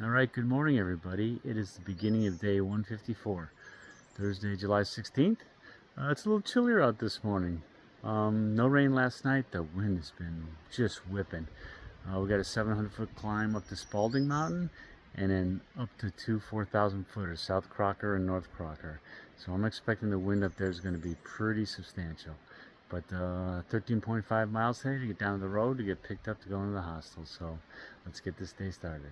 All right, good morning, everybody. It is the beginning of day 154, Thursday, July 16th. It's a little chillier out this morning. No rain last night. The wind has been just whipping. We got a 700-foot climb up to Spalding Mountain and then up to two 4,000 footers, South Crocker and North Crocker. So I'm expecting the wind up there is going to be pretty substantial. But 13.5 miles today to get down the road to get picked up to go into the hostel. So let's get this day started.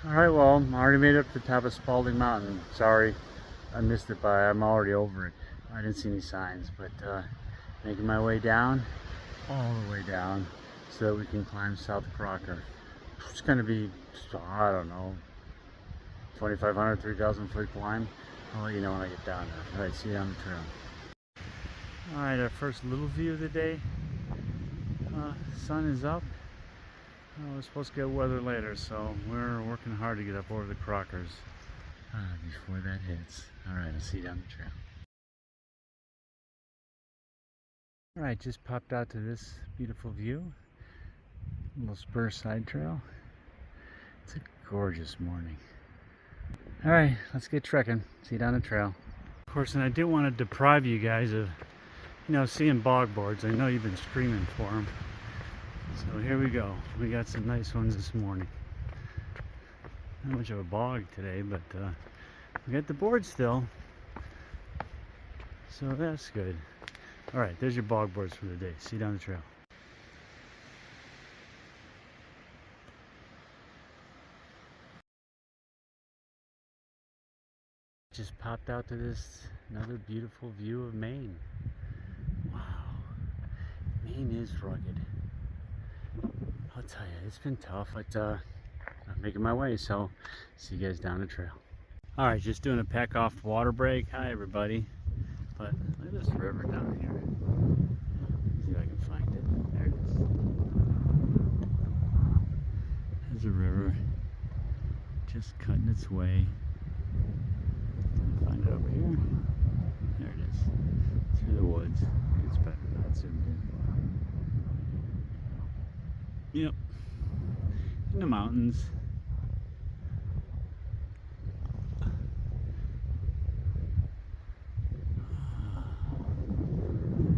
Alright, well, I already made it up to the top of Spalding Mountain. Sorry, I missed it I'm already over it. I didn't see any signs, but making my way down, all the way down, so that we can climb South Crocker. It's going to be, I don't know, 2,500, 3,000 foot climb. I'll let you know when I get down there. Alright, see you on the trail. Alright, our first little view of the day. Sun is up. We're supposed to get weather later, so we're working hard to get up over the Crockers before that hits. Alright, I'll see you down the trail. Alright, just popped out to this beautiful view. A little spur side trail. It's a gorgeous morning. Alright, let's get trekking. See you down the trail. Of course, and I didn't want to deprive you guys of, seeing bog boards. I know you've been screaming for them. So here we go. We got some nice ones this morning. Not much of a bog today, but we got the board still. So that's good. Alright, there's your bog boards for the day. See you down the trail. Just popped out to this another beautiful view of Maine. Wow. Maine is rugged. I'll tell you, it's been tough, but I'm making my way, so see you guys down the trail. Alright, just doing a pack off water break. Hi everybody. But look at this river down here. See if I can find it. There it is. There's a river just cutting its way. Find it over here. There it is. Through the woods. It's better not zoomed in. Yep, in the mountains.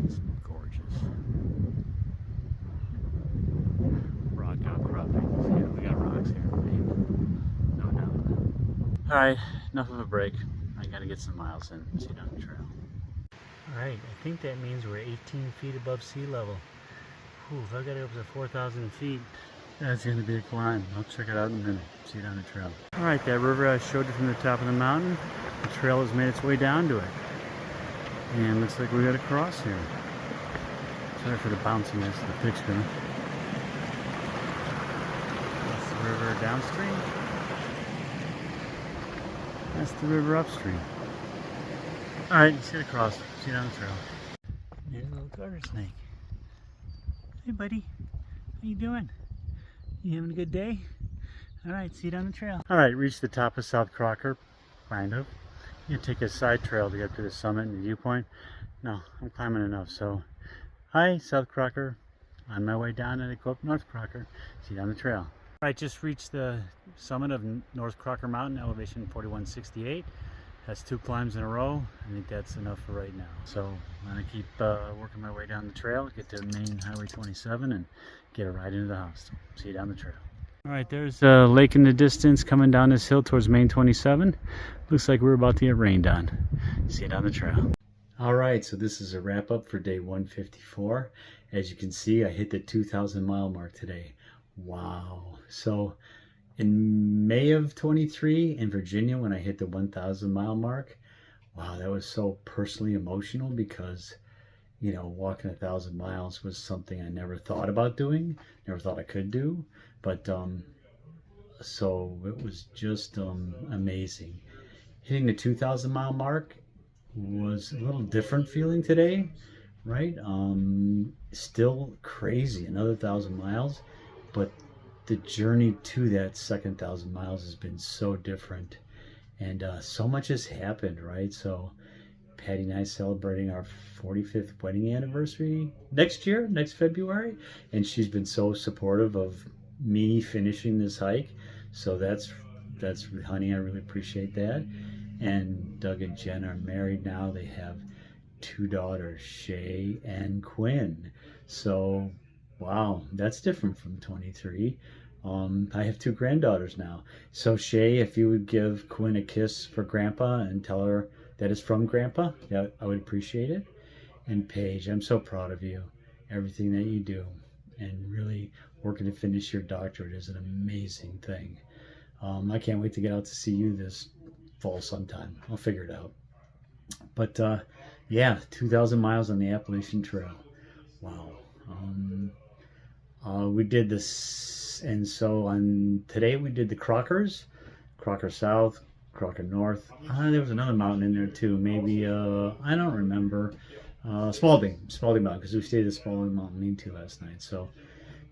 It's gorgeous. Rock outcroppings. Yeah, we got rocks here. No doubt. Alright, enough of a break. I gotta get some miles in. See you down the trail. Alright, I think that means we're 18 feet above sea level. Ooh, if I got up to 4,000 feet, that's going to be a climb. I'll check it out in a minute. See you down the trail. Alright, that river I showed you from the top of the mountain, the trail has made its way down to it. And looks like we got to cross here. Sorry for the bounciness of the picture. That's the river downstream. That's the river upstream. Alright, let's get across. See you down the trail. There's a little garter snake. Hey buddy, how you doing? You having a good day? Alright, see you down the trail. Alright, reached the top of South Crocker, kind of. You take a side trail to get to the summit and the viewpoint. No, I'm climbing enough, so hi, South Crocker. On my way down and I go up North Crocker. See you down the trail. Alright, just reached the summit of North Crocker Mountain, elevation 4168. That's 2 climbs in a row. I think that's enough for right now. So I'm going to keep working my way down the trail, get to Main Highway 27 and get a ride into the hostel. See you down the trail. Alright, there's a lake in the distance coming down this hill towards Main 27. Looks like we're about to get rained on. See you down the trail. Alright, so this is a wrap up for day 154. As you can see, I hit the 2,000 mile mark today. Wow. So in May of 23 in Virginia, when I hit the 1,000 mile mark, wow, that was so personally emotional because, walking 1,000 miles was something I never thought about doing, never thought I could do. But so it was just amazing. Hitting the 2,000 mile mark was a little different feeling today, right? Still crazy, another 1,000 miles, but the journey to that second 1,000 miles has been so different, and so much has happened, right? So Patty and I celebrating our 45th wedding anniversary next February, and she's been so supportive of me finishing this hike. So that's honey, I really appreciate that. And Doug and Jen are married now. They have 2 daughters, Shay and Quinn. So, wow, that's different from 23. I have 2 granddaughters now. So, Shay, if you would give Quinn a kiss for Grandpa and tell her that it's from Grandpa, yeah, I would appreciate it. And Paige, I'm so proud of you. Everything that you do, and really working to finish your doctorate is an amazing thing. I can't wait to get out to see you this fall sometime. I'll figure it out. But yeah, 2,000 miles on the Appalachian Trail. Wow. We did this, and so on today we did the Crockers, Crocker South, Crocker North. There was another mountain in there too. Maybe I don't remember. Spalding Mountain, because we stayed at Spalding Mountain Mean too last night. So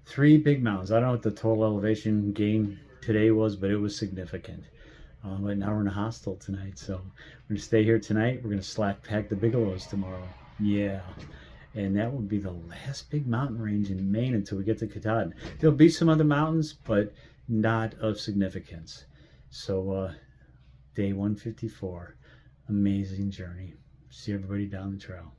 3 big mountains. I don't know what the total elevation gain today was, but it was significant. But now we're in a hostel tonight, so we're gonna stay here tonight. We're gonna slack pack the Bigelows tomorrow. Yeah, and that would be the last big mountain range in Maine until we get to Katahdin. There'll be some other mountains, but not of significance. So day 154, amazing journey. See everybody down the trail.